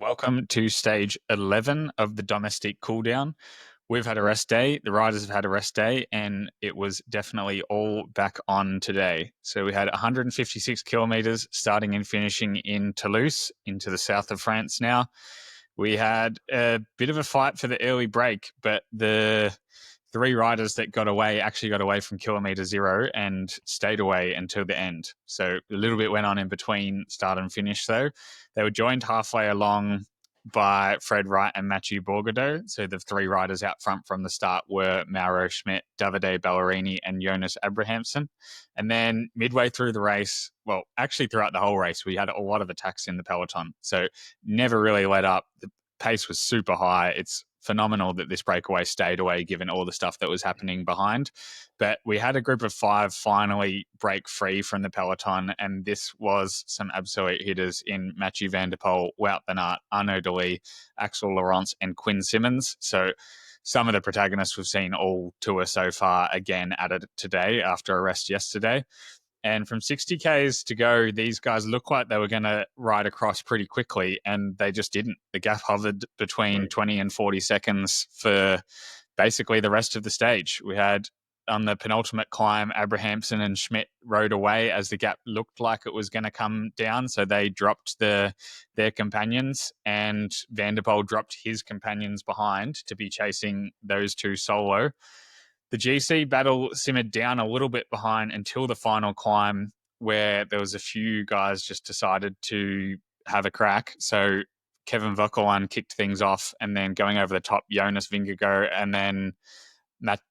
Welcome to stage 11 of the Domestique Cooldown. We've had a rest day, the riders have had a rest day, and it was definitely all back on today. So we had 156 kilometres starting and finishing in Toulouse, into the south of France now. We had a bit of a fight for the early break, but the three riders that got away actually got away from kilometre zero and stayed away until the end. So a little bit went on in between start and finish, though. They were joined halfway along by Fred Wright and Mathieu Bourgadeau. So the three riders out front from the start were Mauro Schmidt, Davide Ballerini, and Jonas Abrahamsen. And then midway through the race, well, actually throughout the whole race, we had a lot of attacks in the peloton. So never really let up. The pace was super high. It's phenomenal that this breakaway stayed away given all the stuff that was happening behind. But we had a group of five finally break free from the peloton, and this was some absolute hitters in Mathieu van der Poel, Wout van Aert, Arnaud Delis, Axel Laurence, and Quinn Simmons. So some of the protagonists we've seen all tour so far again at it today after a rest yesterday. And from 60Ks to go, these guys looked like they were going to ride across pretty quickly, and they just didn't. The gap hovered between 20 and 40 seconds for basically the rest of the stage. We had on the penultimate climb, Abrahamsen and Schmidt rode away as the gap looked like it was going to come down. So they dropped their companions, and Van der Poel dropped his companions behind to be chasing those two solo. The GC battle simmered down a little bit behind until the final climb, where there was a few guys just decided to have a crack. So Kevin Vauquelin kicked things off, and then going over the top, Jonas Vingegaard and then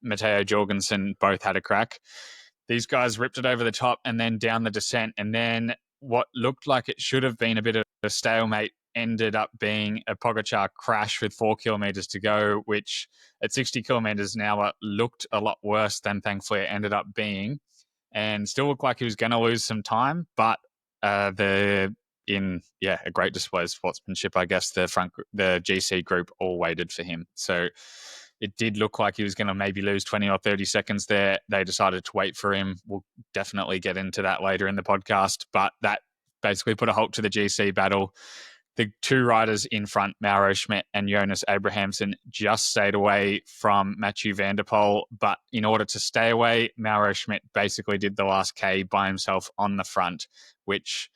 Matteo Jorgensen both had a crack. These guys ripped it over the top and then down the descent, and then what looked like it should have been a bit of a stalemate ended up being a Pogacar crash with 4 kilometres to go, which at 60 kilometres an hour looked a lot worse than thankfully it ended up being, and still looked like he was going to lose some time. But a great display of sportsmanship, I guess the GC group all waited for him. So it did look like he was going to maybe lose 20 or 30 seconds there. They decided to wait for him. We'll definitely get into that later in the podcast, but that basically put a halt to the GC battle. The two riders in front, Mauro Schmidt and Jonas Abrahamsen, just stayed away from Mathieu van der Poel. But in order to stay away, Mauro Schmidt basically did the last K by himself on the front, which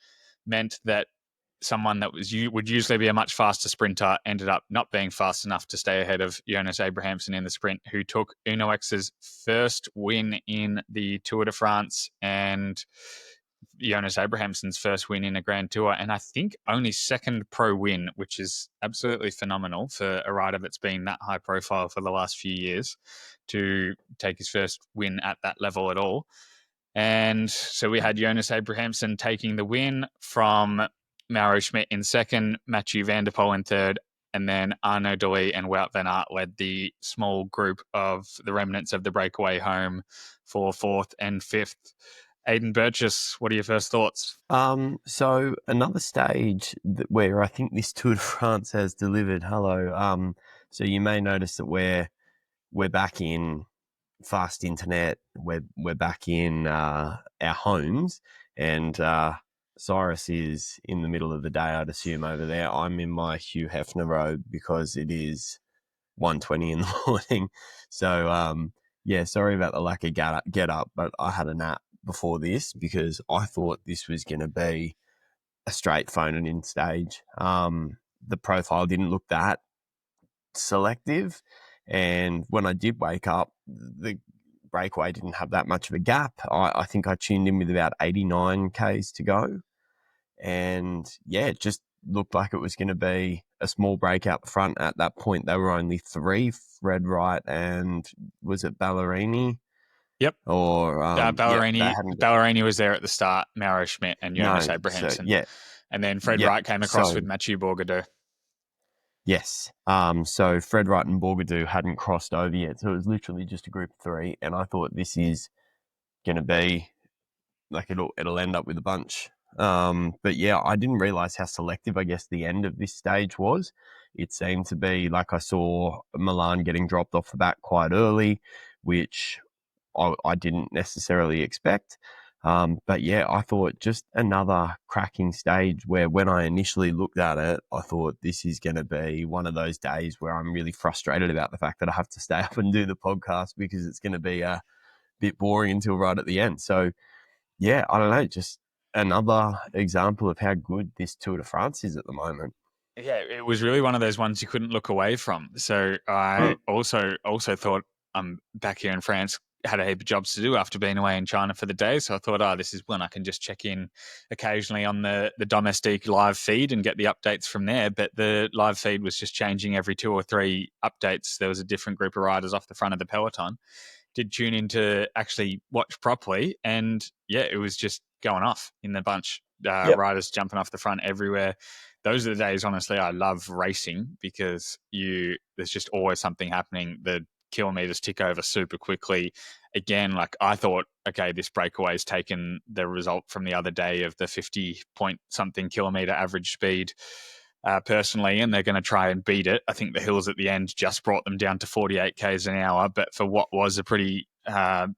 meant that someone that would usually be a much faster sprinter ended up not being fast enough to stay ahead of Jonas Abrahamsen in the sprint, who took Uno X's first win in the Tour de France and Jonas Abrahamsen's first win in a Grand Tour, and I think only second pro win, which is absolutely phenomenal for a rider that's been that high profile for the last few years to take his first win at that level at all. And so we had Jonas Abrahamsen taking the win from Mauro Schmidt in second, Mathieu van der Poel in third, and then Arnaud Delis and Wout van Aert led the small group of the remnants of the breakaway home for fourth and fifth. Aidan Burgess, what are your first thoughts? So another stage where I think this Tour de France has delivered. Hello. So you may notice that we're back in fast internet. We're back in our homes, and Cyrus is in the middle of the day, I'd assume, over there. I'm in my Hugh Hefner robe because it is 1:20 in the morning. So sorry about the lack of get up, but I had a nap before this because I thought this was going to be a straight phone-in stage. The profile didn't look that selective, and when I did wake up, the breakaway didn't have that much of a gap. I think I tuned in with about 89 Ks to go, and it just looked like it was going to be a small break out the front. At that point, there were only three, Fred Wright and was it Ballerini? Yep. Or Ballerini was there at the start, Mauro Schmidt and Jonas Abrahamsen. So, and then Fred Wright came across with Mathieu Bourgadeau. Yes. So Fred Wright and Bourgadeau hadn't crossed over yet. So it was literally just a group of three. And I thought this is going to be like it'll end up with a bunch. But I didn't realize how selective, I guess, the end of this stage was. It seemed to be like I saw Milan getting dropped off the bat quite early, which I didn't necessarily expect. But yeah, I thought just another cracking stage where when I initially looked at it, I thought this is going to be one of those days where I'm really frustrated about the fact that I have to stay up and do the podcast because it's going to be a bit boring until right at the end. So yeah, I don't know, just another example of how good this Tour de France is at the moment. Yeah, it was really one of those ones you couldn't look away from. So I Mm. also thought I'm back here in France, had a heap of jobs to do after being away in China for the day. So I thought, this is when I can just check in occasionally on the Domestique live feed and get the updates from there. But the live feed was just changing every 2 or 3 updates. There was a different group of riders off the front of the peloton. Did tune in to actually watch properly, and yeah, it was just going off in the bunch. Yep. Riders jumping off the front everywhere. Those are the days, honestly, I love racing because there's just always something happening. The kilometers tick over super quickly. Again, like I thought, okay, this breakaway's taken the result from the other day of the 50 point something kilometer average speed personally, and they're going to try and beat it. I think the hills at the end just brought them down to 48 k's an hour, but for what was a pretty a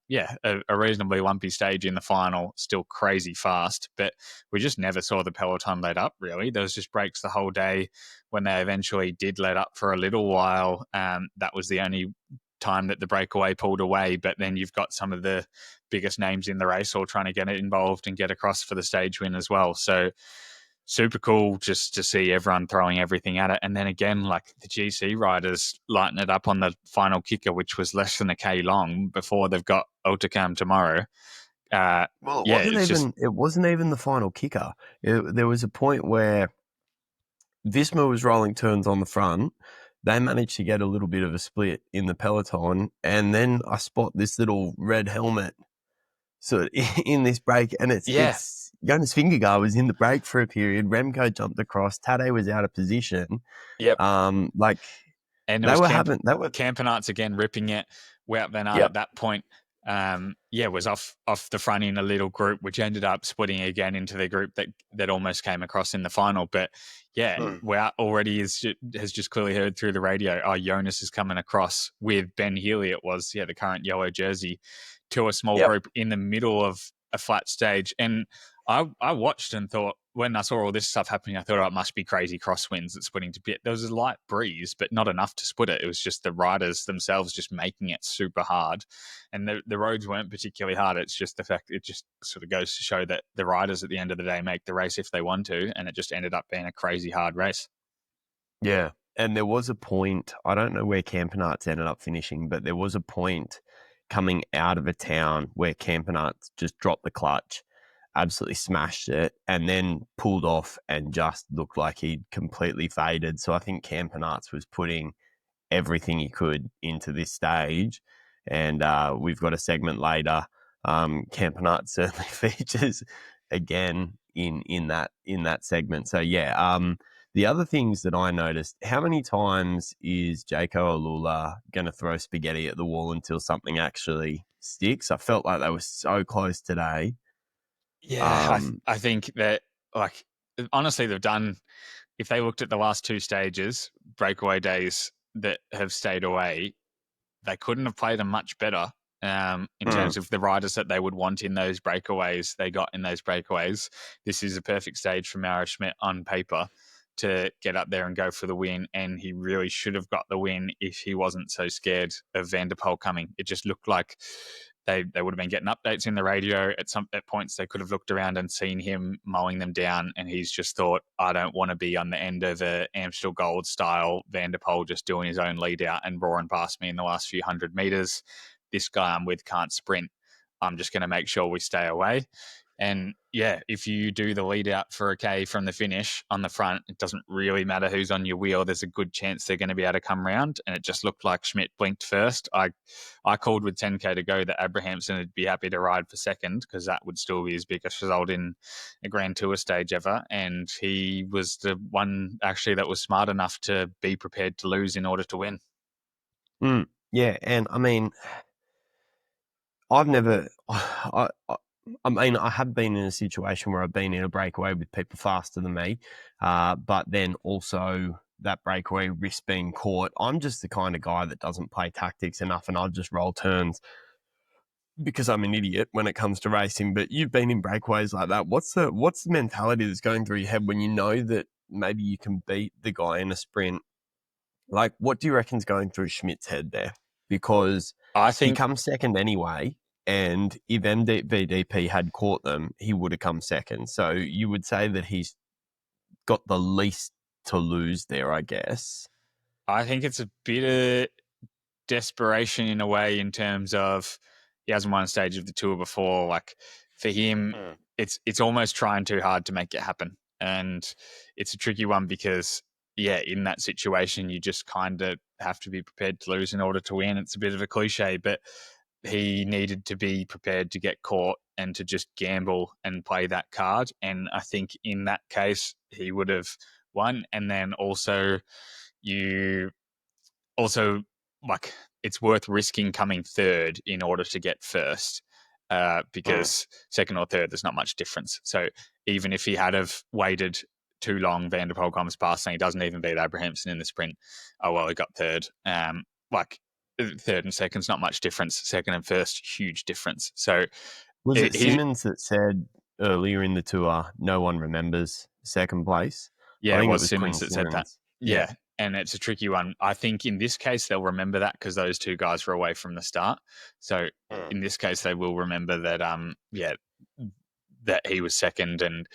reasonably lumpy stage in the final, still crazy fast. But we just never saw the peloton let up, really. There was just breaks the whole day. When they eventually did let up for a little while, that was the only time that the breakaway pulled away. But then you've got some of the biggest names in the race all trying to get involved and get across for the stage win as well. So super cool just to see everyone throwing everything at it. And then again, like the GC riders lighten it up on the final kicker, which was less than a K long before they've got Hautacam tomorrow. Well, Yeah, it's just it wasn't even the final kicker. There was a point where Visma was rolling turns on the front. They managed to get a little bit of a split in the peloton, and then I spot this little red helmet sort of in this break, and yeah, it's Jonas Vingegaard was in the break for a period. Remco jumped across. Tade was out of position. yep. Like And it they was were having they were Campenarts again ripping it. Wout van Aert yep. at that point, was off the front in a little group, which ended up splitting again into the group that almost came across in the final. But yeah, Mm. Wout already has just clearly heard through the radio, Jonas is coming across with Ben Healy. It was the current yellow jersey to a small Yep. group in the middle of a flat stage. And I watched and thought, when I saw all this stuff happening, I thought, it must be crazy crosswinds that's splitting to bit. There was a light breeze, but not enough to split it. It was just the riders themselves just making it super hard. And the roads weren't particularly hard. It's just the fact it just sort of goes to show that the riders at the end of the day make the race if they want to. And it just ended up being a crazy hard race. Yeah. And there was a point, I don't know where Campenarts ended up finishing, but there was a point coming out of a town where Campenarts just dropped the clutch, absolutely smashed it, and then pulled off and just looked like he'd completely faded. So I think Campenarts was putting everything he could into this stage. And we've got a segment later. Campenarts certainly features again in that segment. So yeah, the other things that I noticed, how many times is Jaco Alula going to throw spaghetti at the wall until something actually sticks? I felt like they were so close today. Yeah, I think that, like, honestly, they've done, if they looked at the last 2 stages, breakaway days that have stayed away, they couldn't have played them much better in mm, terms of the riders that they would want in those breakaways. They got in those breakaways. This is a perfect stage for Mauro Schmidt on paper to get up there and go for the win. And he really should have got the win if he wasn't so scared of Van der Poel coming. It just looked like they would have been getting updates in the radio. At points, they could have looked around and seen him mowing them down. And he's just thought, I don't want to be on the end of a Amstel Gold style Van der Poel just doing his own lead out and roaring past me in the last few 100 meters. This guy I'm with can't sprint. I'm just going to make sure we stay away. And yeah, if you do the lead out for a K from the finish on the front, it doesn't really matter who's on your wheel. There's a good chance they're going to be able to come round. And it just looked like Schmidt blinked first. I called with 10K to go that Abrahamsen would be happy to ride for second because that would still be his biggest result in a Grand Tour stage ever. And he was the one actually that was smart enough to be prepared to lose in order to win. yeah, and I mean, I've never, I mean, I have been in a situation where I've been in a breakaway with people faster than me, but then also that breakaway risk being caught. I'm just the kind of guy that doesn't play tactics enough, and I'll just roll turns because I'm an idiot when it comes to racing, but you've been in breakaways like that. What's the mentality that's going through your head when you know that maybe you can beat the guy in a sprint? Like, what do you reckon's going through Schmidt's head there? Because I he think comes second anyway, and if MVDP had caught them, he would have come second. So you would say that he's got the least to lose there, I guess. I think it's a bit of desperation in a way, in terms of he hasn't won a stage of the tour before. Like, for him, it's almost trying too hard to make it happen, and it's a tricky one because in that situation you just kind of have to be prepared to lose in order to win. It's a bit of a cliche, but he needed to be prepared to get caught and to just gamble and play that card. And I think in that case he would have won. And then also, you also, like, it's worth risking coming third in order to get first, because second or third, there's not much difference. So even if he had have waited too long, Van der Poel comes past and he doesn't even beat Abrahamsen in the sprint. Oh, well, he got third. Like, third and second's not much difference. Second and first, huge difference. So Was it he, Simmons that said earlier in the tour, no one remembers second place? I it think it was was Quinn Simmons that said that. Simmons. Yeah. Yeah. And it's a tricky one. I think in this case, they'll remember that because those two guys were away from the start. So in this case, they will remember that, that he was second, and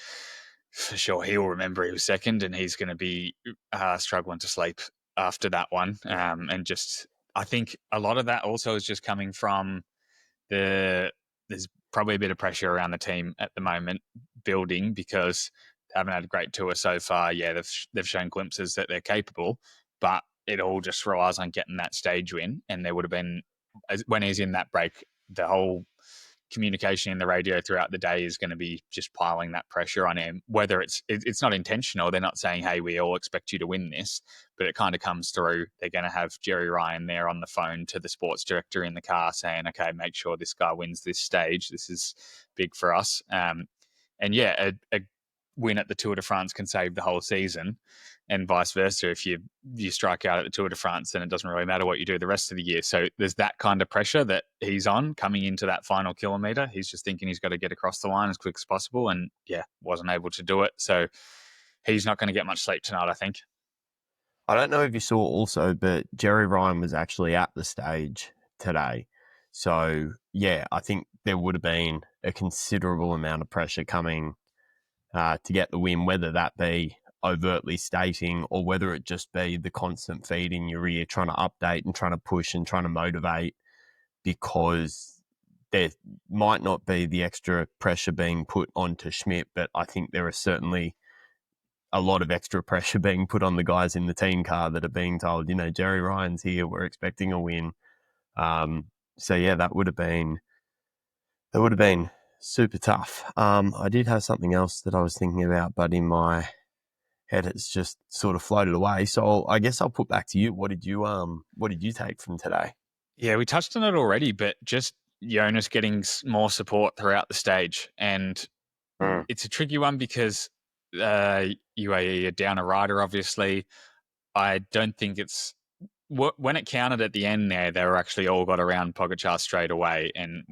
for sure he'll remember he was second, and he's going to be struggling to sleep after that one. And just, I think a lot of that also is just coming from there's probably a bit of pressure around the team at the moment building, because they haven't had a great tour so far. Yeah, they've shown glimpses that they're capable, but it all just relies on getting that stage win. And there would have been, when he's in that break, the whole communication in the radio throughout the day is going to be just piling that pressure on him. Whether it's not intentional, they're not saying, "Hey, we all expect you to win this," but it kind of comes through. They're going to have Jerry Ryan there on the phone to the sports director in the car saying, "Okay, make sure this guy wins this stage. This is big for us." And yeah, a win at the Tour de France can save the whole season, and vice versa. If you strike out at the Tour de France, then it doesn't really matter what you do the rest of the year. So there's that kind of pressure that he's on coming into that final kilometre. He's just thinking he's got to get across the line as quick as possible, and wasn't able to do it. So he's not going to get much sleep tonight, I think. I don't know if you saw also, but Jerry Ryan was actually at the stage today. So, yeah, I think there would have been a considerable amount of pressure coming to get the win, whether that be overtly stating or whether it just be the constant feed in your ear, trying to update and trying to push and trying to motivate, because there might not be the extra pressure being put onto Schmidt, but I think there is certainly a lot of extra pressure being put on the guys in the team car that are being told, Jerry Ryan's here, we're expecting a win. So yeah, that would have been super tough. I did have something else that I was thinking about, but in my head it's just sort of floated away. So I guess I'll put back to you. What did you take from today? Yeah, we touched on it already, but just Jonas getting more support throughout the stage. And it's a tricky one because UAE are down a rider, obviously. I don't think it's when it counted at the end there, they were actually all got around Pogacar straight away, and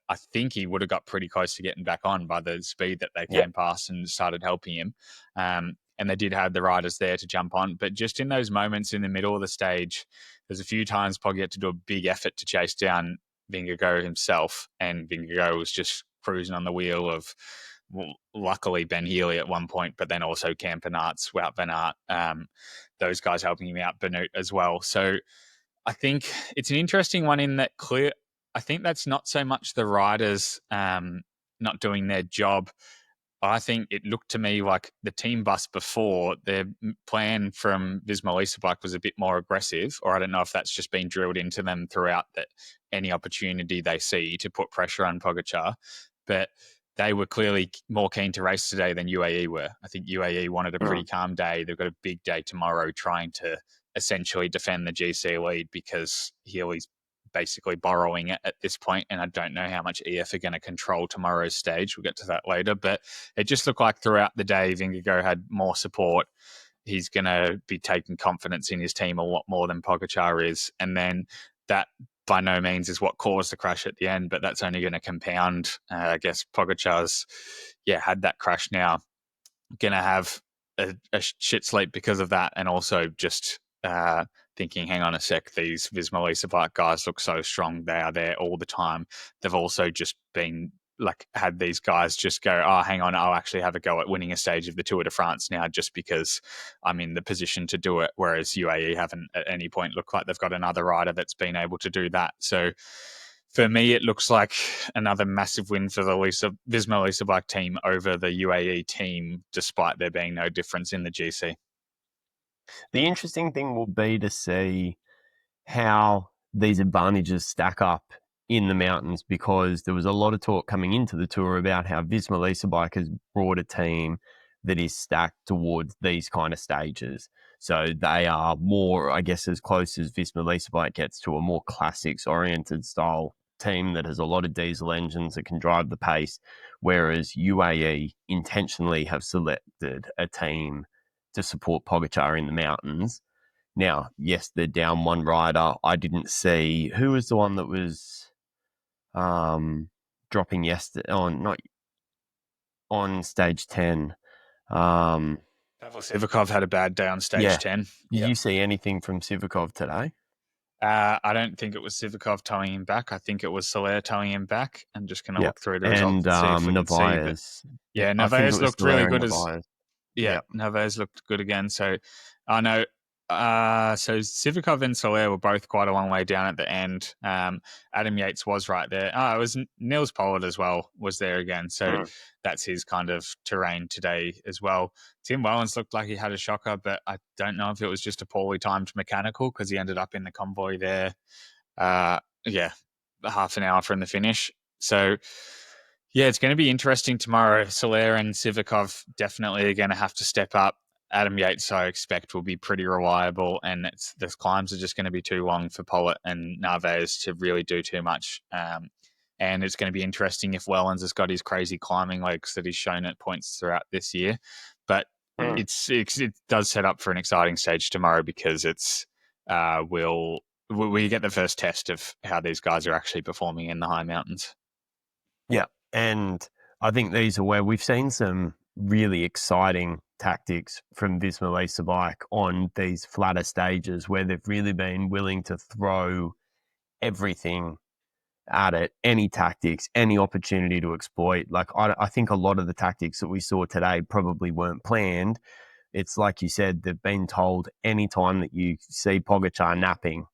I think he would have got pretty close to getting back on by the speed that they came past and started helping him. And they did have the riders there to jump on. But just in those moments in the middle of the stage, there's a few times Pog had to do a big effort to chase down Vingegaard himself, and Vingegaard was just cruising on the wheel of, well, luckily Ben Healy at one point, but then also Campenarts, Wout van Aert, those guys helping him out, Benoot as well. So I think it's an interesting one in that I think that's not so much the riders not doing their job. I think it looked to me like the team bus before, their plan from Visma Leasebike was a bit more aggressive, or I don't know if that's just been drilled into them throughout, that any opportunity they see to put pressure on Pogacar. But they were clearly more keen to race today than UAE were. I think UAE wanted a pretty calm day. They've got a big day tomorrow trying to essentially defend the GC lead, because Healy's basically borrowing it at this point, and I don't know how much EF are going to control tomorrow's stage. We'll get to that later, but it just looked like throughout the day Vingegaard had more support. He's going to be taking confidence in his team a lot more than Pogacar is, and then that by no means is what caused the crash at the end, but that's only going to compound. I guess Pogacar's, had that crash now. Going to have a shit sleep because of that, and also just thinking, hang on a sec, these Visma bike guys look so strong. They are there all the time. They've also just been had these guys just go, oh, hang on, I'll actually have a go at winning a stage of the Tour de France now just because I'm in the position to do it, whereas UAE haven't at any point looked like they've got another rider that's been able to do that. So for me, it looks like another massive win for the Visma bike team over the UAE team, despite there being no difference in the GC. The interesting thing will be to see how these advantages stack up in the mountains, because there was a lot of talk coming into the Tour about how Visma Bike has brought a team that is stacked towards these kind of stages. So they are more, I guess, as close as Visma Bike gets to a more classics-oriented style team that has a lot of diesel engines that can drive the pace, whereas UAE intentionally have selected a team to support Pogacar in the mountains. Now, yes, they're down one rider. I didn't see who was the one that was dropping yesterday on stage 10. Pavel Sivakov had a bad day on stage 10. Did you see anything from Sivakov today? I don't think it was Sivakov towing him back. I think it was Soler towing him back. I'm just going to look through the results and see if we can see. But Narvaez looked really good Narvaez looked good again. So I know. So Sivakov and Soler were both quite a long way down at the end. Adam Yates was right there. It was Nils Pollard as well was there again. So that's his kind of terrain today as well. Tim Wellens looked like he had a shocker, but I don't know if it was just a poorly timed mechanical because he ended up in the convoy there. Half an hour from the finish. So it's going to be interesting tomorrow. Soler and Sivakov definitely are going to have to step up. Adam Yates, I expect, will be pretty reliable, and the climbs are just going to be too long for Pollitt and Narvaez to really do too much. And it's going to be interesting if Wellens has got his crazy climbing legs that he's shown at points throughout this year. But it does set up for an exciting stage tomorrow because we get the first test of how these guys are actually performing in the high mountains. Yeah, and I think these are where we've seen some really exciting tactics from Visma Bike on these flatter stages where they've really been willing to throw everything at it, any tactics, any opportunity to exploit. Like I think a lot of the tactics that we saw today probably weren't planned. It's like you said, they've been told anytime that you see Pogacar napping,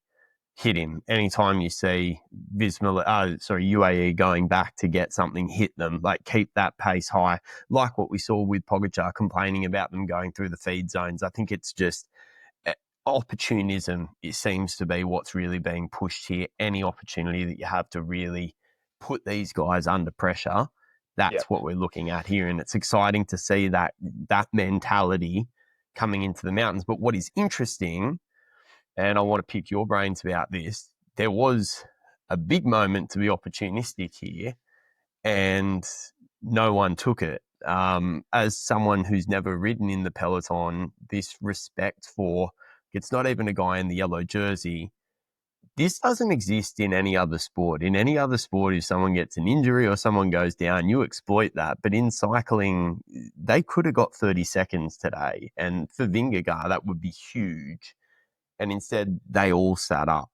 hit him. Anytime you see UAE going back to get something, hit them. Like keep that pace high. Like what we saw with Pogacar complaining about them going through the feed zones. I think it's just opportunism. It seems to be what's really being pushed here. Any opportunity that you have to really put these guys under pressure, that's what we're looking at here. And it's exciting to see that mentality coming into the mountains. But what is interesting, and I want to pick your brains about this, there was a big moment to be opportunistic here, and no one took it. As someone who's never ridden in the peloton, this respect for, it's not even a guy in the yellow jersey. This doesn't exist in any other sport. In any other sport, if someone gets an injury or someone goes down, you exploit that. But in cycling, they could have got 30 seconds today. And for Vingegaard, that would be huge. And instead, they all sat up.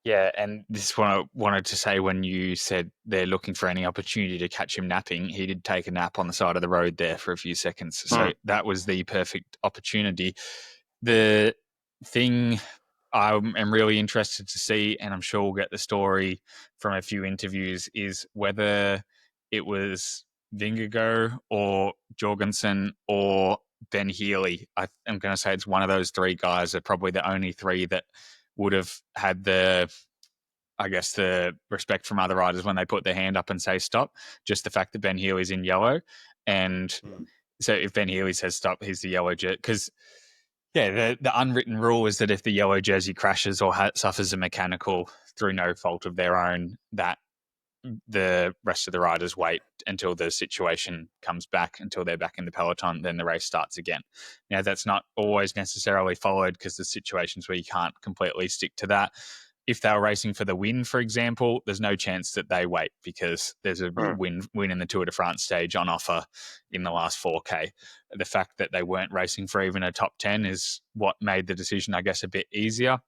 Yeah, and this is what I wanted to say when you said they're looking for any opportunity to catch him napping. He did take a nap on the side of the road there for a few seconds. So that was the perfect opportunity. The thing I am really interested to see, and I'm sure we'll get the story from a few interviews, is whether it was Vingegaard or Jorgensen or Ben Healy. I'm going to say it's one of those three guys are probably the only three that would have had the respect from other riders when they put their hand up and say stop. Just the fact that Ben Healy's in yellow. And so if Ben Healy says stop, he's the yellow jersey. Because, the unwritten rule is that if the yellow jersey crashes or suffers a mechanical through no fault of their own, that the rest of the riders wait until the situation comes back, until they're back in the peloton, then the race starts again. Now, that's not always necessarily followed because there's situations where you can't completely stick to that. if they were racing for the win, for example, there's no chance that they wait because there's a win in the Tour de France stage on offer in the last 4K. The fact that they weren't racing for even a top 10 is what made the decision, I guess, a bit easier.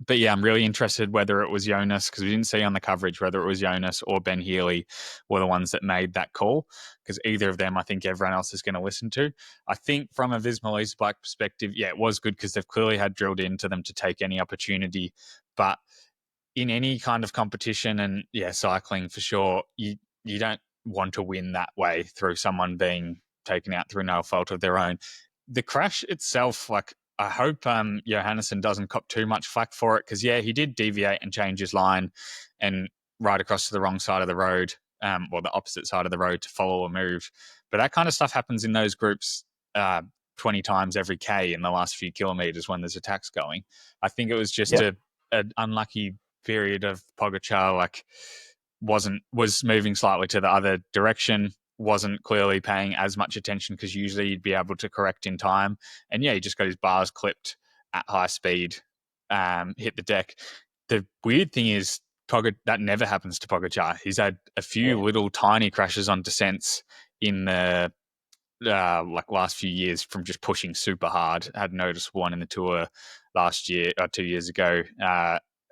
But yeah, I'm really interested whether it was Jonas, because we didn't see on the coverage whether it was Jonas or Ben Healy were the ones that made that call, because either of them I think everyone else is going to listen to. I think from a Visma Black perspective, yeah, it was good because they've clearly had drilled into them to take any opportunity. But in any kind of competition, and yeah, cycling for sure, you don't want to win that way through someone being taken out through no fault of their own. The crash itself, like, I hope Johannesson doesn't cop too much flack for it, because yeah, he did deviate and change his line and ride across to the wrong side of the road, or the opposite side of the road to follow a move. But that kind of stuff happens in those groups 20 times every K in the last few kilometers when there's attacks going. I think it was just an unlucky period of Pogacar, like was moving slightly to the other direction, wasn't clearly paying as much attention, because usually you'd be able to correct in time. And yeah, he just got his bars clipped at high speed, hit the deck. The weird thing is that never happens to Pogacar. He's had a few little tiny crashes on descents in the like last few years from just pushing super hard. I had noticed one in the Tour last year or 2 years ago.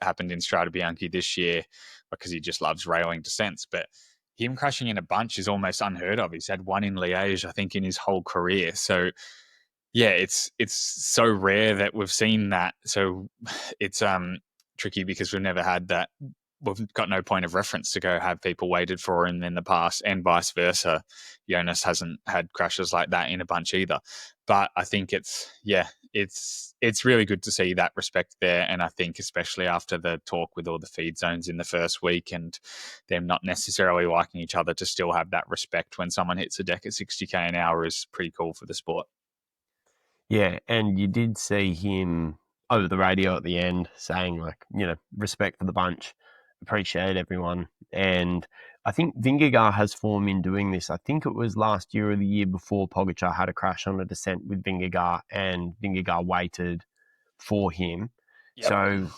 Happened in Strade Bianche this year, because he just loves railing descents. But him crashing in a bunch is almost unheard of. He's had one in Liège, I think, in his whole career. So yeah, it's so rare that we've seen that. So it's tricky because we've never had that. We've got no point of reference to go have people waited for him in the past, and vice versa. Jonas hasn't had crashes like that in a bunch either. But I think it's really good to see that respect there. And I think especially after the talk with all the feed zones in the first week and them not necessarily liking each other, to still have that respect when someone hits a deck at 60k an hour is pretty cool for the sport. Yeah, and you did see him over the radio at the end saying, like, respect for the bunch, appreciate everyone. And I think Vingegaard has form in doing this. I think it was last year or the year before Pogacar had a crash on a descent with Vingegaard, and Vingegaard waited for him. Yep. So,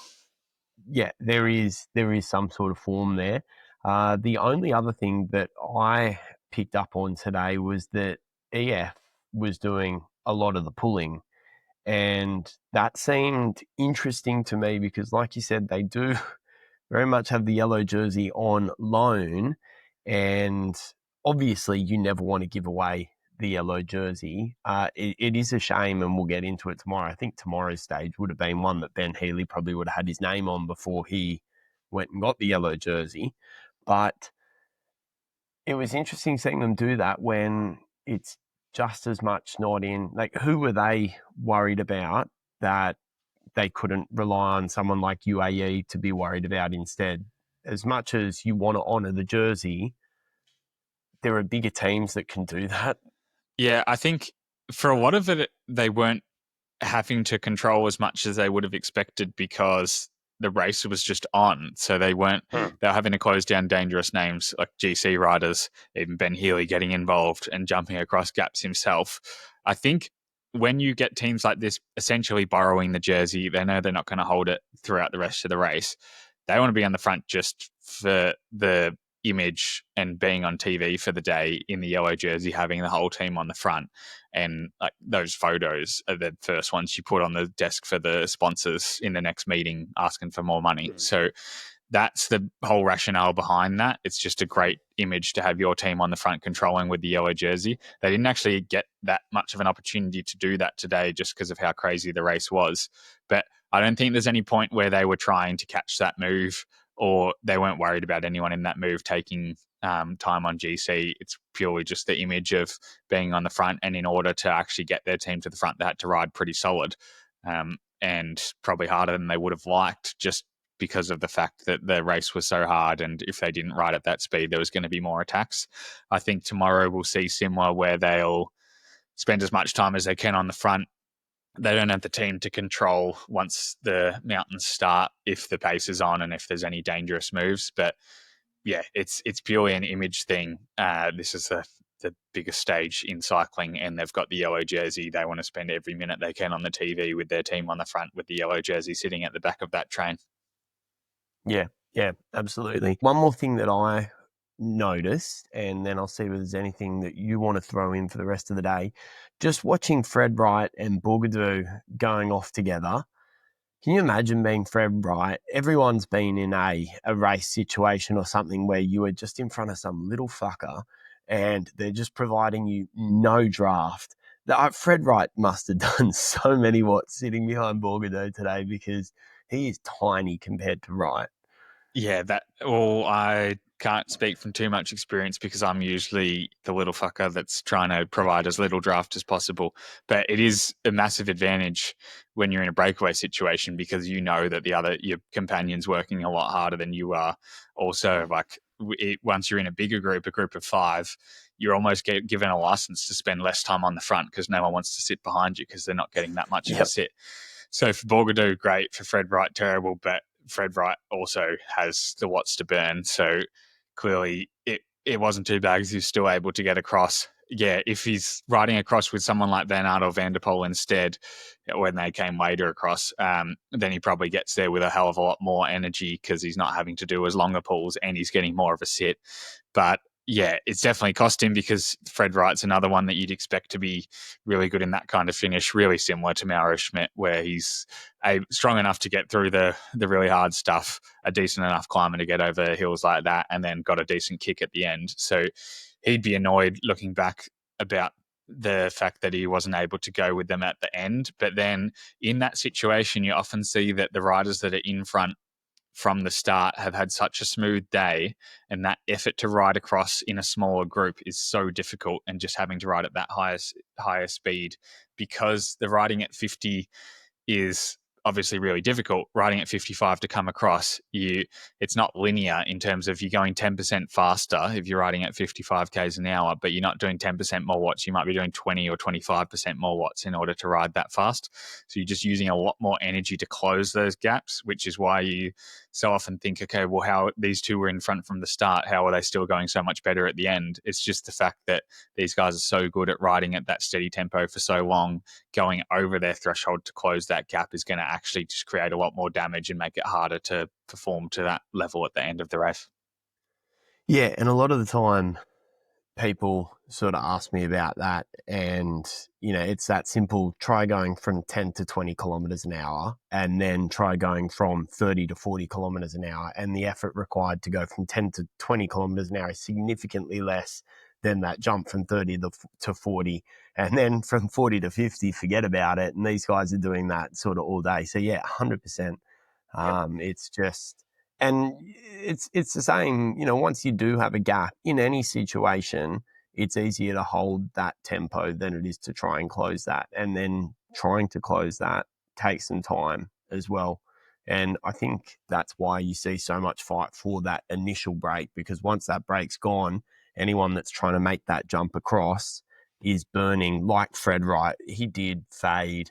yeah, there is some sort of form there. The only other thing that I picked up on today was that EF was doing a lot of the pulling. And that seemed interesting to me because, like you said, they do very much have the yellow jersey on loan. And obviously, you never want to give away the yellow jersey. It is a shame, and we'll get into it tomorrow. I think tomorrow's stage would have been one that Ben Healy probably would have had his name on before he went and got the yellow jersey. But it was interesting seeing them do that when it's just as much not in. Like, who were they worried about that they couldn't rely on someone like UAE to be worried about instead? As much as you want to honour the jersey, there are bigger teams that can do that. Yeah, I think for a lot of it, they weren't having to control as much as they would have expected, because the race was just on. So they were having to close down dangerous names like GC riders, even Ben Healy getting involved and jumping across gaps himself. I think when you get teams like this essentially borrowing the jersey, they know they're not going to hold it throughout the rest of the race. They want to be on the front just for the image and being on TV for the day in the yellow jersey, having the whole team on the front. And like, those photos are the first ones you put on the desk for the sponsors in the next meeting asking for more money. So that's the whole rationale behind that. It's just a great image to have your team on the front controlling with the yellow jersey. They didn't actually get that much of an opportunity to do that today just because of how crazy the race was. But I don't think there's any point where they were trying to catch that move, or they weren't worried about anyone in that move taking time on GC. It's purely just the image of being on the front, and in order to actually get their team to the front, they had to ride pretty solid, and probably harder than they would have liked, just because of the fact that the race was so hard, and if they didn't ride at that speed, there was going to be more attacks. I think tomorrow we'll see similar, where they'll spend as much time as they can on the front. They don't have the team to control once the mountains start, if the pace is on and if there's any dangerous moves. But yeah, it's purely an image thing. This is the biggest stage in cycling, and they've got the yellow jersey. They want to spend every minute they can on the TV with their team on the front with the yellow jersey sitting at the back of that train. Yeah, absolutely. One more thing that I noticed, and then I'll see if there's anything that you want to throw in for the rest of the day. Just watching Fred Wright and Bourgadeau going off together. Can you imagine being Fred Wright? Everyone's been in a race situation or something where you are just in front of some little fucker and they're just providing you no draft. Fred Wright must have done so many watts sitting behind Bourgadeau today because he is tiny compared to Wright. Yeah, I can't speak from too much experience because I'm usually the little fucker that's trying to provide as little draft as possible. But it is a massive advantage when you're in a breakaway situation because you know that your companion's working a lot harder than you are. Also, once you're in a bigger group, a group of five, you're almost given a license to spend less time on the front because no one wants to sit behind you because they're not getting that much of a Yep. sit. So for Borgado, great. For Fred Wright, terrible. But Fred Wright also has the watts to burn. So clearly it wasn't too bad because he was still able to get across. Yeah, if he's riding across with someone like Van Aert or Van der Poel instead, when they came later across, then he probably gets there with a hell of a lot more energy because he's not having to do as longer pulls and he's getting more of a sit. But yeah, it's definitely cost him because Fred Wright's another one that you'd expect to be really good in that kind of finish, really similar to Mauro Schmidt, where he's strong enough to get through the really hard stuff, a decent enough climber to get over hills like that, and then got a decent kick at the end. So he'd be annoyed looking back about the fact that he wasn't able to go with them at the end. But then in that situation, you often see that the riders that are in front from the start have had such a smooth day, and that effort to ride across in a smaller group is so difficult, and just having to ride at that higher speed because the riding at 50 is obviously really difficult. Riding at 55 to come across, it's not linear in terms of you're going 10% faster if you're riding at 55 k's an hour, but you're not doing 10% more watts. You might be doing 20 or 25% more watts in order to ride that fast. So you're just using a lot more energy to close those gaps, which is why you so often think, okay, well, how these two were in front from the start, how are they still going so much better at the end? It's just the fact that these guys are so good at riding at that steady tempo for so long. Going over their threshold to close that gap is going to actually just create a lot more damage and make it harder to perform to that level at the end of the race. Yeah, and a lot of the time people sort of ask me about that, and it's that simple. Try going from 10 to 20 kilometers an hour and then try going from 30 to 40 kilometers an hour, and the effort required to go from 10 to 20 kilometers an hour is significantly less than that jump from 30 to 40, and then from 40 to 50, forget about it. And these guys are doing that sort of all day. So yeah, 100%. Yep. It's just, and it's the same. Once you do have a gap in any situation, it's easier to hold that tempo than it is to try and close that. And then trying to close that takes some time as well. And I think that's why you see so much fight for that initial break, because once that break's gone, anyone that's trying to make that jump across is burning. Like Fred Wright, he did fade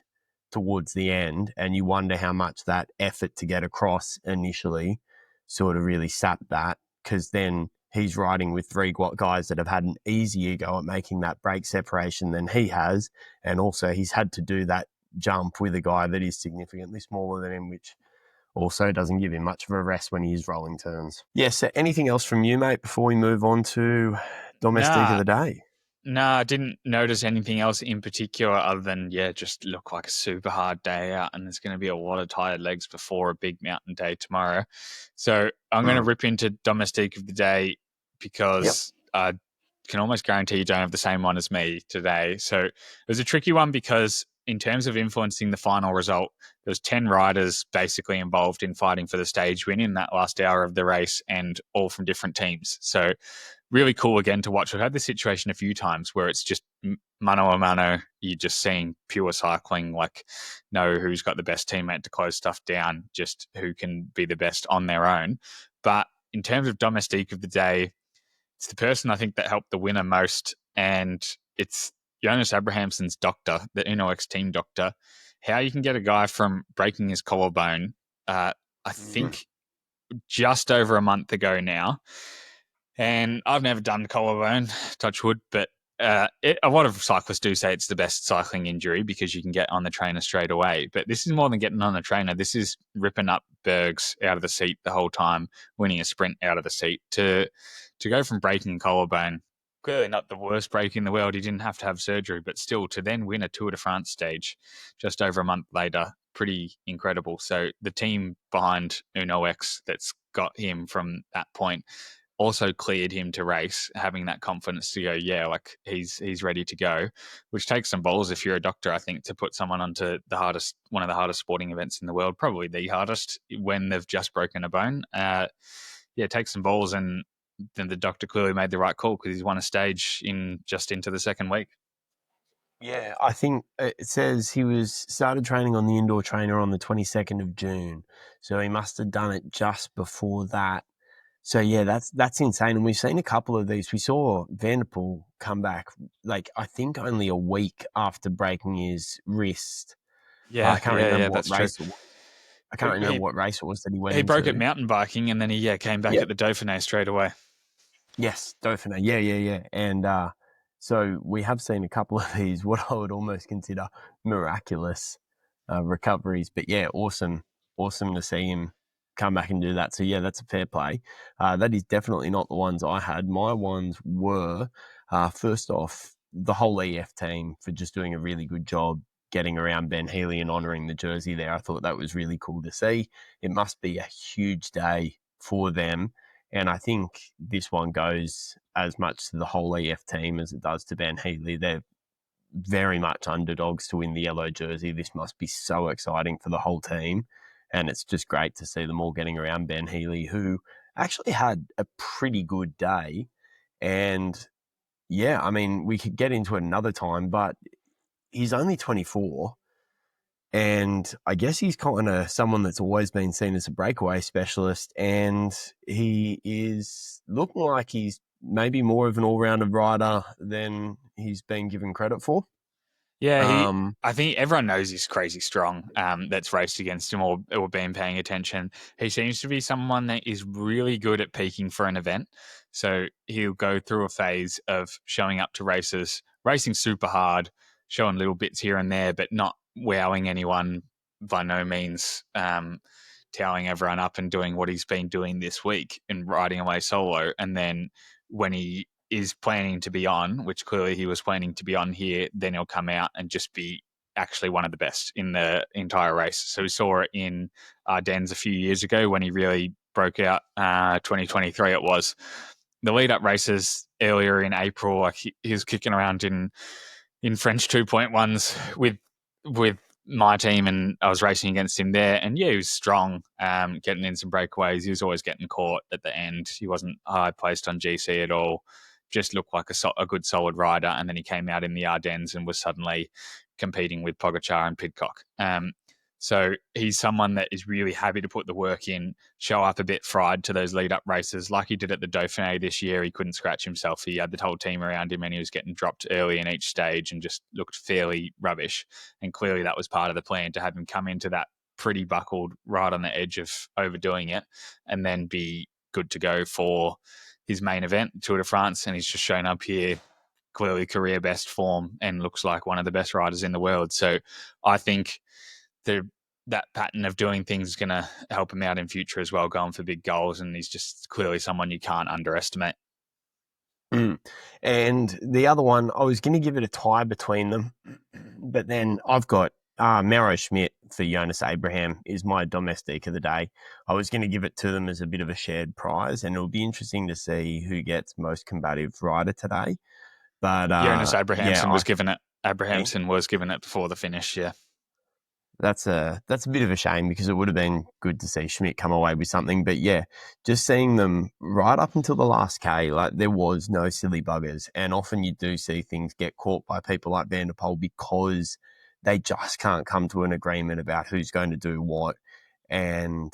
towards the end, and you wonder how much that effort to get across initially sort of really sapped that, because then he's riding with three guys that have had an easier go at making that break separation than he has, and also he's had to do that jump with a guy that is significantly smaller than him, which also doesn't give him much of a rest when he is rolling turns. Yeah, so anything else from you, mate, before we move on to Domestique of Nah, the Day? nah, I didn't notice anything else in particular other than, just look like a super hard day out, and there's going to be a lot of tired legs before a big mountain day tomorrow. So I'm going to rip into Domestique of the Day Yep. because I can almost guarantee you don't have the same one as me today. So it was a tricky one because in terms of influencing the final result, there was 10 riders basically involved in fighting for the stage win in that last hour of the race, and all from different teams. So really cool again to watch. We've had this situation a few times where it's just mano a mano. You're just seeing pure cycling, like know who's got the best teammate to close stuff down, just who can be the best on their own. But in terms of Domestique of the Day, it's the person I think that helped the winner most, and it's Jonas Abrahamsen's doctor, the UnoX team doctor. How you can get a guy from breaking his collarbone, I think just over a month ago now, and I've never done collarbone, touch wood, but a lot of cyclists do say it's the best cycling injury because you can get on the trainer straight away. But this is more than getting on the trainer. This is ripping up Bergs out of the seat the whole time, winning a sprint out of the seat. To go from breaking collarbone, clearly not the worst break in the world. He didn't have to have surgery, but still to then win a Tour de France stage just over a month later, pretty incredible. So the team behind Uno X that's got him from that point also cleared him to race, having that confidence to go, yeah, like he's ready to go, which takes some balls if you're a doctor, I think, to put someone onto one of the hardest sporting events in the world, probably the hardest when they've just broken a bone. Yeah, it takes some balls, and then the doctor clearly made the right call because he's won a stage into the second week. Yeah, I think it says he was started training on the indoor trainer on the 22nd of June. So he must have done it just before that. So yeah, that's insane. And we've seen a couple of these. We saw Van der Poel come back, like I think only a week after breaking his wrist. I Yeah, can't remember what that's true. race it was. I can't remember what race it was that he went He broke it into. mountain biking, and then he came back Yeah. at the Dauphiné straight away. Yes, Dauphiné. Yeah. And so we have seen a couple of these, what I would almost consider miraculous recoveries. But yeah, awesome to see him come back and do that. So yeah, that's a fair play. That is definitely not the ones I had. My ones were, first off, the whole EF team for just doing a really good job getting around Ben Healy and honouring the jersey there. I thought that was really cool to see. It must be a huge day for them. And I think this one goes as much to the whole EF team as it does to Ben Healy. They're very much underdogs to win the yellow jersey. This must be so exciting for the whole team. And it's just great to see them all getting around Ben Healy, who actually had a pretty good day. And yeah, I mean, we could get into it another time, but he's only 24. And I guess he's kind of someone that's always been seen as a breakaway specialist. And he is looking like he's maybe more of an all-rounded rider than he's been given credit for. Yeah, I think everyone knows he's crazy strong. That's raced against him or been paying attention. He seems to be someone that is really good at peaking for an event. So he'll go through a phase of showing up to races, racing super hard, showing little bits here and there, but not wowing anyone. By no means towing everyone up and doing what he's been doing this week and riding away solo. And then when he is planning to be on, which clearly he was planning to be on here, then he'll come out and just be actually one of the best in the entire race. So we saw it in Ardennes a few years ago when he really broke out. 2023 it was. The lead up races earlier in April, like he was kicking around in French 2.1s with my team, and I was racing against him there. And yeah, he was strong, getting in some breakaways. He was always getting caught at the end. He wasn't high placed on GC at all. Just looked like a good solid rider. And then he came out in the Ardennes and was suddenly competing with Pogacar and Pidcock. So he's someone that is really happy to put the work in, show up a bit fried to those lead-up races like he did at the Dauphiné this year. He couldn't scratch himself. He had the whole team around him and he was getting dropped early in each stage and just looked fairly rubbish. And clearly that was part of the plan, to have him come into that pretty buckled, right on the edge of overdoing it, and then be good to go for his main event, Tour de France. And he's just shown up here, clearly career best form, and looks like one of the best riders in the world. So I think that pattern of doing things is going to help him out in future as well, going for big goals. And he's just clearly someone you can't underestimate. And the other one, I was going to give it a tie between them, but then I've got Mauro Schmidt for Jonas Abraham is my domestique of the day. I was going to give it to them as a bit of a shared prize, and it'll be interesting to see who gets most combative rider today. But Jonas Abrahamsen yeah, was given it. Abrahamsen was given it before the finish. Yeah. That's a bit of a shame because it would have been good to see Schmidt come away with something. But yeah, just seeing them right up until the last K, like there was no silly buggers. And often you do see things get caught by people like Van der Poel because they just can't come to an agreement about who's going to do what. And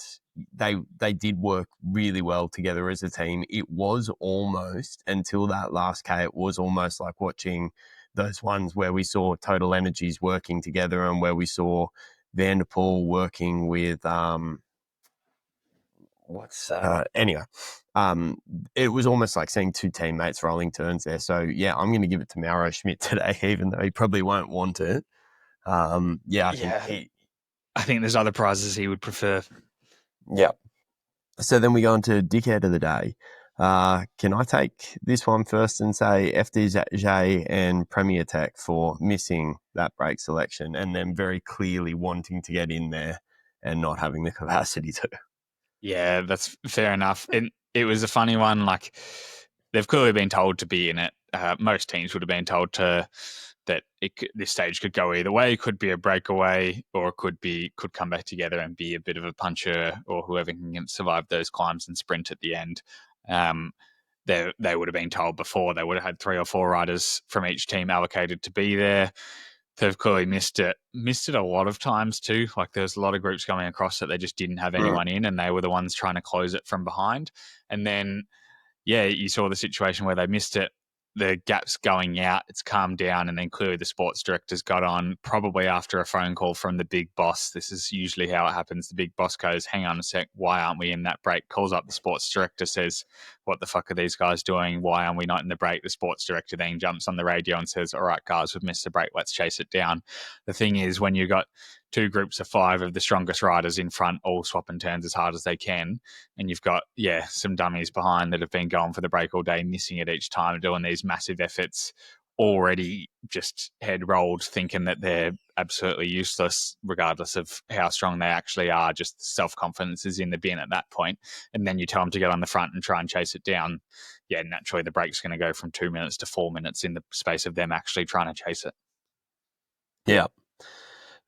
they did work really well together as a team. It was almost, until that last K, it was almost like watching those ones where we saw Total Energies working together and where we saw Van der Poel working with, Anyway, it was almost like seeing two teammates rolling turns there. So yeah, I'm going to give it to Mauro Schmidt today, even though he probably won't want it. I think Yeah, I think there's other prizes he would prefer. yeah. So then we go on to dickhead of the day. Can I take this one first and say FDJ and Premier Tech for missing that break selection and then very clearly wanting to get in there and not having the capacity to? Yeah, that's fair enough. And it was a funny one. Like, they've clearly been told to be in it. Most teams would have been told that this stage could go either way. It could be a breakaway, or it could come back together and be a bit of a puncher, or whoever can survive those climbs and sprint at the end. Um, they would have been told before. They would have had 3 or 4 riders from each team allocated to be there. They've clearly missed it a lot of times too. Like, there's a lot of groups coming across that they just didn't have anyone in, and they were the ones trying to close it from behind. And then, yeah, you saw the situation where they missed it. The gap's going out, it's calmed down, and then clearly the sports director's got on, probably after a phone call from the big boss. This is usually how it happens. The big boss goes, hang on a sec, why aren't we in that break? Calls up the sports director, says, what the fuck are these guys doing? Why aren't we not in the break? The sports director then jumps on the radio and says, all right, guys, we've missed the break. Let's chase it down. The thing is, when you got 2 groups of 5 of the strongest riders in front, all swapping turns as hard as they can, and you've got, some dummies behind that have been going for the break all day, missing it each time, doing these massive efforts, already just head rolled, thinking that they're absolutely useless, regardless of how strong they actually are. Just self-confidence is in the bin at that point. And then you tell them to get on the front and try and chase it down. Yeah, naturally the break's going to go from 2 minutes to 4 minutes in the space of them actually trying to chase it. Yeah.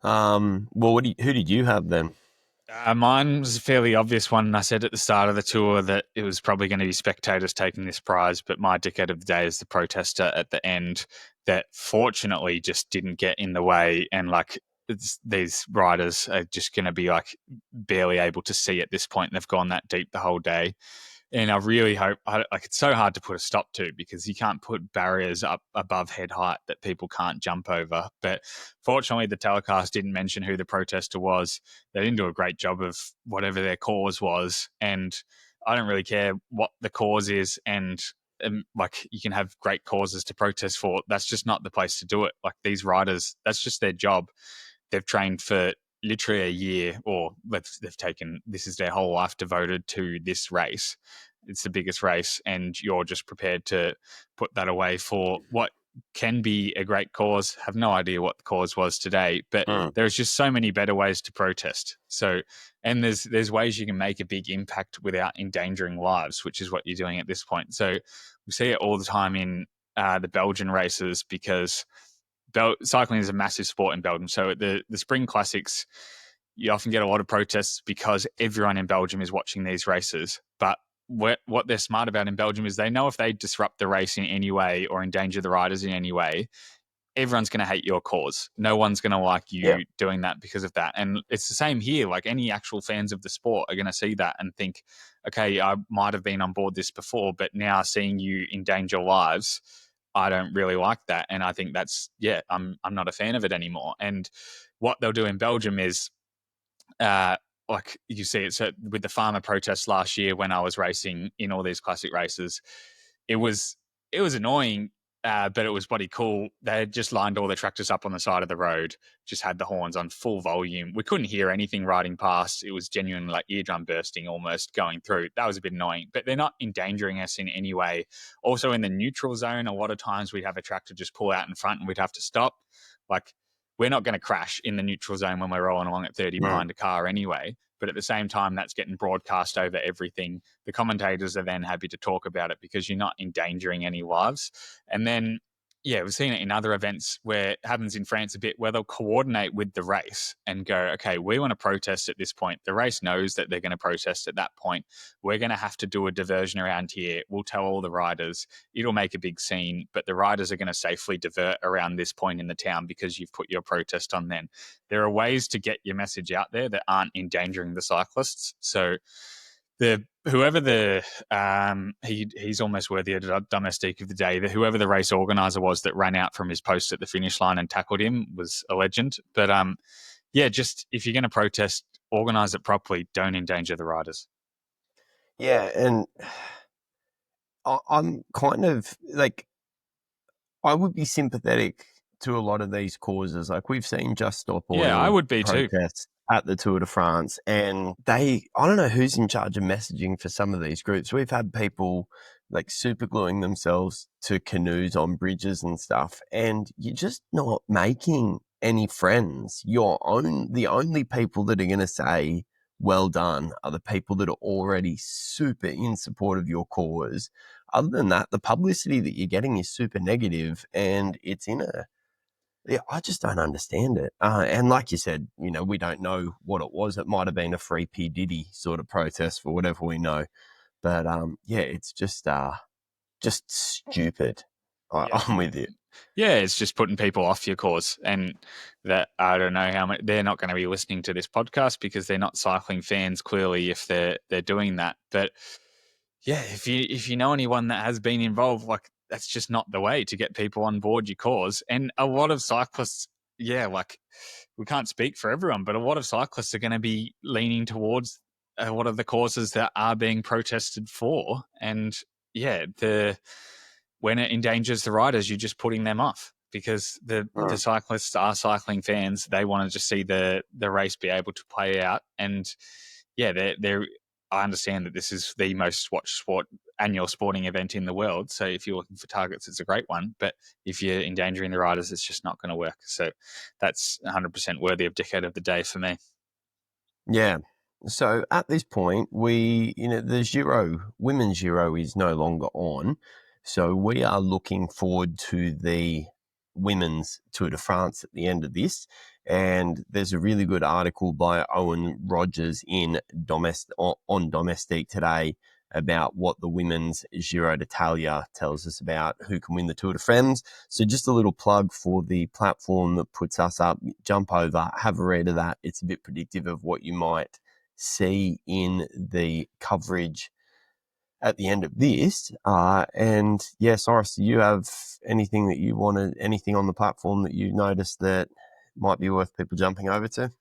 Well, who did you have then? Mine was a fairly obvious one. I said at the start of the tour that it was probably going to be spectators taking this prize, but my dickhead of the day is the protester at the end that fortunately just didn't get in the way. And these riders are just going to be barely able to see at this point. They've gone that deep the whole day. And I really hope, it's so hard to put a stop to, because you can't put barriers up above head height that people can't jump over. But fortunately, the telecast didn't mention who the protester was. They didn't do a great job of whatever their cause was. And I don't really care what the cause is. And you can have great causes to protest for. That's just not the place to do it. Like, these riders, that's just their job. They've trained for literally a year, or they've taken, this is their whole life devoted to this race. It's the biggest race, and you're just prepared to put that away for what can be a great cause. Have no idea what the cause was today, but there's just so many better ways to protest. So, and there's ways you can make a big impact without endangering lives, which is what you're doing at this point. So we see it all the time in the Belgian races, because cycling is a massive sport in Belgium. So the spring classics, you often get a lot of protests because everyone in Belgium is watching these races. But what they're smart about in Belgium is they know if they disrupt the race in any way or endanger the riders in any way, everyone's going to hate your cause. No one's going to like you doing that because of that. And it's the same here. Like, any actual fans of the sport are going to see that and think, okay, I might have been on board this before, but now seeing you endanger lives, I don't really like that. And I think that's, I'm not a fan of it anymore. And what they'll do in Belgium is, like you see it, so with the farmer protests last year when I was racing in all these classic races, it was annoying, but it was bloody cool. They had just lined all the tractors up on the side of the road, just had the horns on full volume. We couldn't hear anything riding past. It was genuinely like eardrum bursting almost going through. That was a bit annoying, but they're not endangering us in any way. Also, in the neutral zone, a lot of times we'd have a tractor just pull out in front and we'd have to stop. Like, we're not going to crash in the neutral zone when we're rolling along at 30 behind a car anyway. But at the same time, that's getting broadcast over everything. The commentators are then happy to talk about it because you're not endangering any lives. And then, we've seen it in other events where it happens in France a bit, where they'll coordinate with the race and go, okay, we want to protest at this point. The race knows that they're going to protest at that point. We're going to have to do a diversion around here. We'll tell all the riders. It'll make a big scene, but the riders are going to safely divert around this point in the town because you've put your protest on then. There are ways to get your message out there that aren't endangering the cyclists. So he's almost worthy of the Domestique of the day. Whoever the race organizer was that ran out from his post at the finish line and tackled him was a legend. But just if you're going to protest, organize it properly. Don't endanger the riders. Yeah, and I'm kind of like, I would be sympathetic to a lot of these causes. Like we've seen Just Stop Yeah, I Oil would be too. protests at the Tour de France, and I don't know who's in charge of messaging for some of these groups. We've had people like super gluing themselves to canoes on bridges and stuff, and you're just not making any friends. The only people that are going to say, well done, are the people that are already super in support of your cause. Other than that, the publicity that you're getting is super negative, and it's in a, yeah, I just don't understand it. And like you said, we don't know what it was. It might have been a free P Diddy sort of protest for whatever we know. But yeah, it's just stupid. Yeah. I'm with you. Yeah, it's just putting people off your cause, and that I don't know how much they're not going to be listening to this podcast because they're not cycling fans. Clearly, if they're doing that, but yeah, if you know anyone that has been involved, like that's just not the way to get people on board your cause. And a lot of cyclists, yeah, like we can't speak for everyone, but a lot of cyclists are going to be leaning towards a lot of the causes that are being protested for, and yeah, the when it endangers the riders, you're just putting them off because the Mm. cyclists are cycling fans. They want to just see the race be able to play out, and yeah, they're. I understand that this is the most watched annual sporting event in the world. So if you're looking for targets, it's a great one. But if you're endangering the riders, it's just not going to work. So that's 100% worthy of Dickhead of the Day for me. Yeah. So at this point, the women's Euro is no longer on. So we are looking forward to the women's Tour de France at the end of this. And there's a really good article by Owen Rogers on Domestique today about what the women's Giro d'Italia tells us about who can win the Tour de France. So just a little plug for the platform that puts us up. Jump over, have a read of that. It's a bit predictive of what you might see in the coverage at the end of this. And yeah, Cyrus, do you have anything on the platform that you noticed that might be worth people jumping over to?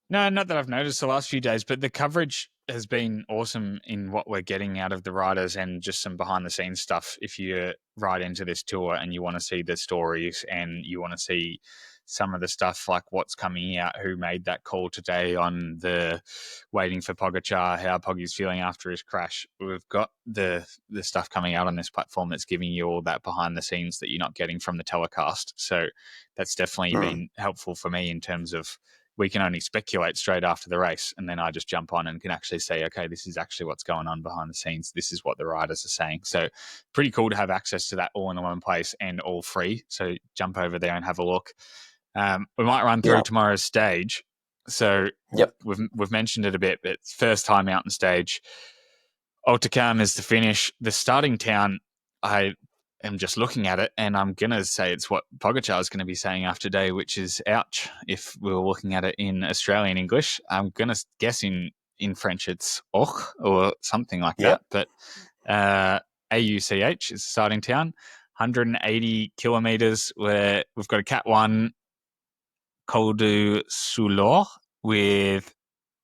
No, not that I've noticed the last few days, but the coverage has been awesome in what we're getting out of the riders and just some behind the scenes stuff. If you ride into this tour and you want to see the stories and you want to see some of the stuff like what's coming out, who made that call today on the waiting for Pogacar, how Poggy's feeling after his crash, we've got the stuff coming out on this platform that's giving you all that behind the scenes that you're not getting from the telecast. So that's definitely Mm. been helpful for me in terms of we can only speculate straight after the race. And then I just jump on and can actually say, okay, this is actually what's going on behind the scenes. This is what the riders are saying. So pretty cool to have access to that all in the one place and all free. So jump over there and have a look. We might run through Yeah. tomorrow's stage. So Yep. we've mentioned it a bit, but it's first time out on stage. Hautacam is the finish. The starting town, I am just looking at it, and I'm going to say it's what Pogacar is going to be saying after today, which is ouch. If we were looking at it in Australian English, I'm going to guess in French it's och or something like that. Yep. But AUCH is the starting town, 180 kilometers, where we've got a Cat 1 Col du Soulor with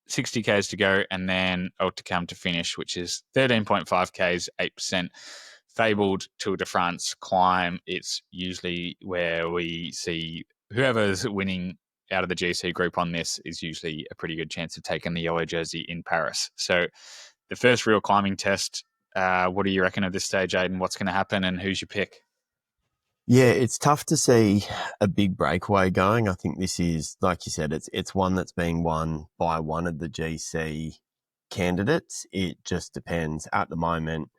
60 Ks to go, and then Hautacam to finish, which is 13.5 Ks, 8%. Fabled Tour de France climb. It's usually where we see whoever's winning out of the GC group on this is usually a pretty good chance of taking the yellow jersey in Paris. So the first real climbing test. What do you reckon at this stage, Aidan? What's going to happen, and who's your pick? Yeah, it's tough to see a big breakaway going. I think this is, like you said, it's one that's being won by one of the GC candidates. It just depends. At the moment,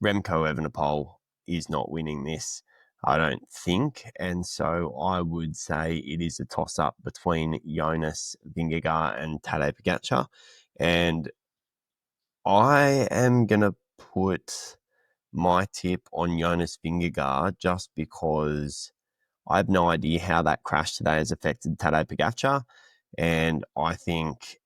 Remco Evenepoel is not winning this, I don't think. And so I would say it is a toss-up between Jonas Vingegaard and Tadej Pogacar. And I am going to put my tip on Jonas Vingegaard just because I have no idea how that crash today has affected Tadej Pogacar. And I think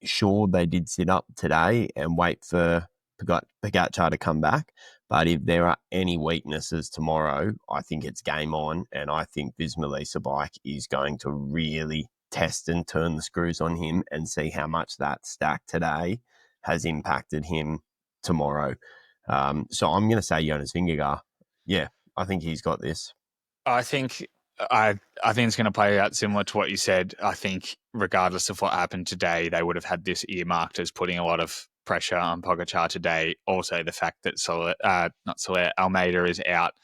sure, they did sit up today and wait for Pogacar to come back. But if there are any weaknesses tomorrow, I think it's game on. And I think Visma Lease Bike is going to really test and turn the screws on him and see how much that stack today has impacted him tomorrow. So I'm going to say Jonas Vingegaard. Yeah, I think he's got this. I think I think it's going to play out similar to what you said. I think regardless of what happened today, they would have had this earmarked as putting a lot of pressure on Pogacar today. Also, the fact that Almeida is out,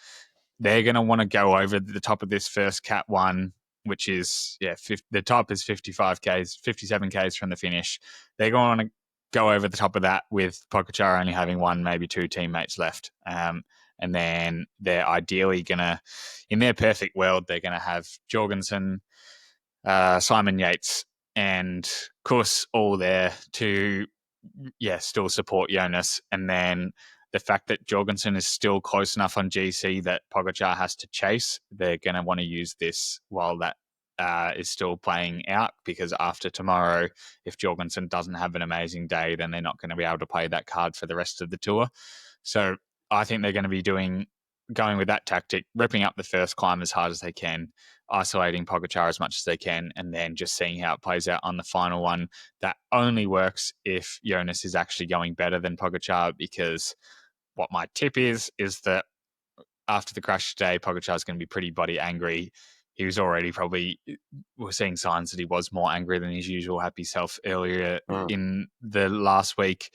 they're going to want to go over the top of this first Cat 1, which is, the top is 55Ks, 57Ks from the finish. They're going to go over the top of that with Pogacar only having one, maybe two teammates left. And then they're ideally going to, in their perfect world, they're going to have Jorgensen, Simon Yates, and Kuss all there to, still support Jonas. And then the fact that Jorgensen is still close enough on GC that Pogacar has to chase, they're going to want to use this while that is still playing out, because after tomorrow, if Jorgensen doesn't have an amazing day, then they're not going to be able to play that card for the rest of the tour. So I think they're going to be going with that tactic, ripping up the first climb as hard as they can, isolating Pogacar as much as they can, and then just seeing how it plays out on the final one. That only works if Jonas is actually going better than Pogacar, because what my tip is that after the crash today, Pogacar is going to be pretty bloody angry. He was already we're seeing signs that he was more angry than his usual happy self earlier in the last week.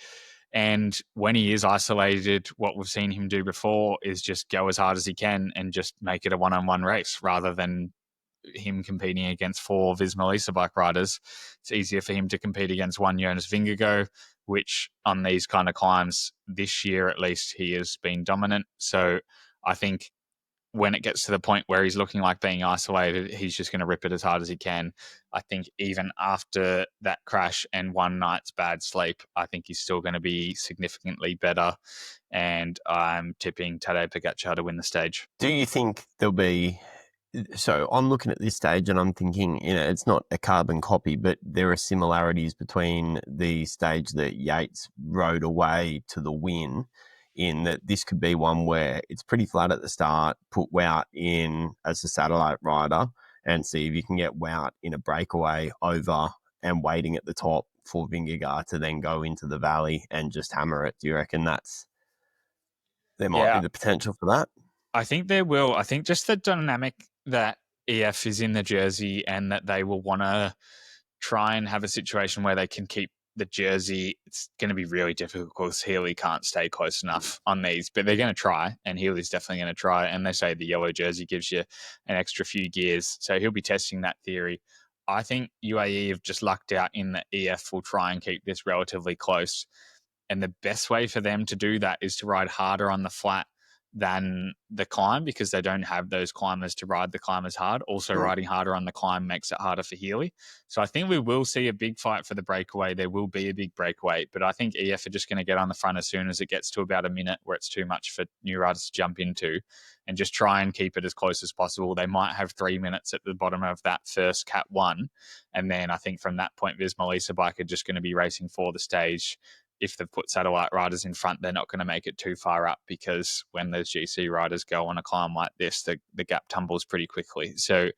And when he is isolated, what we've seen him do before is just go as hard as he can and just make it a one-on-one race rather than him competing against four Visma bike riders. It's easier for him to compete against one Jonas Vingegaard, which on these kind of climbs this year, at least, he has been dominant. So I think when it gets to the point where he's looking like being isolated, he's just going to rip it as hard as he can. I think even after that crash and one night's bad sleep, I think he's still going to be significantly better. And I'm tipping Tadej Pogacar to win the stage. Do you think there'll be... So I'm looking at this stage and I'm thinking, it's not a carbon copy, but there are similarities between the stage that Yates rode away to the win, in that this could be one where it's pretty flat at the start, put Wout in as a satellite rider and see if you can get Wout in a breakaway over and waiting at the top for Vingegaard to then go into the valley and just hammer it. Do you reckon there might be the potential for that? I think there will. I think just the dynamic that EF is in the jersey and that they will want to try and have a situation where they can keep the jersey. It's going to be really difficult because Healy can't stay close enough on these, but they're going to try, and Healy's definitely going to try. And they say the yellow jersey gives you an extra few gears, so he'll be testing that theory. I think UAE have just lucked out in that EF will try and keep this relatively close. And the best way for them to do that is to ride harder on the flat than the climb, because they don't have those climbers to ride the climbers hard. Also, riding harder on the climb makes it harder for Healy. So I think we will see a big fight for the breakaway. There will be a big breakaway, but I think EF are just going to get on the front as soon as it gets to about a minute where it's too much for new riders to jump into, and just try and keep it as close as possible. They might have 3 minutes at the bottom of that first Cat 1. And then I think from that point, Visma bike are just going to be racing for the stage. If they've put satellite riders in front, they're not going to make it too far up, because when those GC riders go on a climb like this, the gap tumbles pretty quickly. So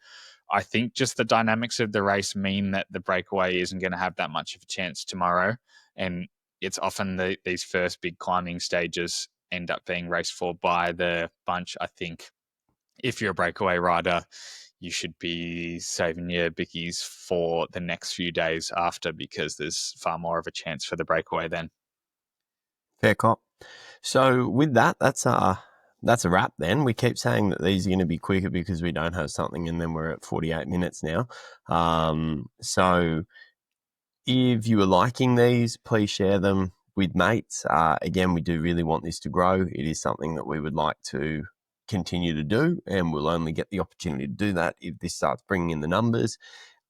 I think just the dynamics of the race mean that the breakaway isn't going to have that much of a chance tomorrow. And it's often these first big climbing stages end up being raced for by the bunch. I think if you're a breakaway rider, you should be saving your bickies for the next few days after, because there's far more of a chance for the breakaway then. Fair cop. So with that, that's a wrap then. We keep saying that these are going to be quicker because we don't have something, and then we're at 48 minutes now. So if you are liking these, please share them with mates. Again, we do really want this to grow. It is something that we would like to continue to do, and we'll only get the opportunity to do that if this starts bringing in the numbers.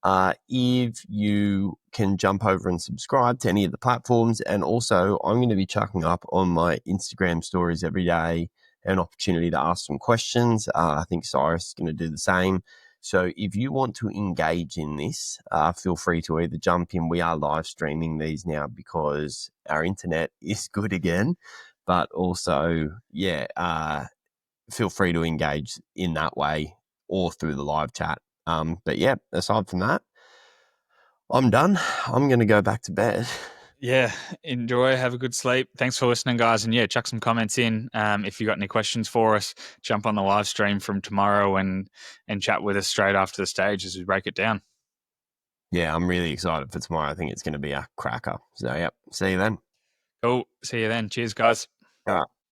If you can jump over and subscribe to any of the platforms, and also I'm going to be chucking up on my Instagram stories every day an opportunity to ask some questions. I think Cyrus is going to do the same. So if you want to engage in this, feel free to either jump in. We are live streaming these now because our internet is good again, but also, feel free to engage in that way or through the live chat. But yeah, aside from that, I'm done. I'm going to go back to bed. Yeah, enjoy. Have a good sleep. Thanks for listening, guys. And yeah, chuck some comments in. If you got any questions for us, jump on the live stream from tomorrow and chat with us straight after the stage as we break it down. Yeah, I'm really excited for tomorrow. I think it's going to be a cracker. So, yep. See you then. Cool. See you then. Cheers, guys. All right.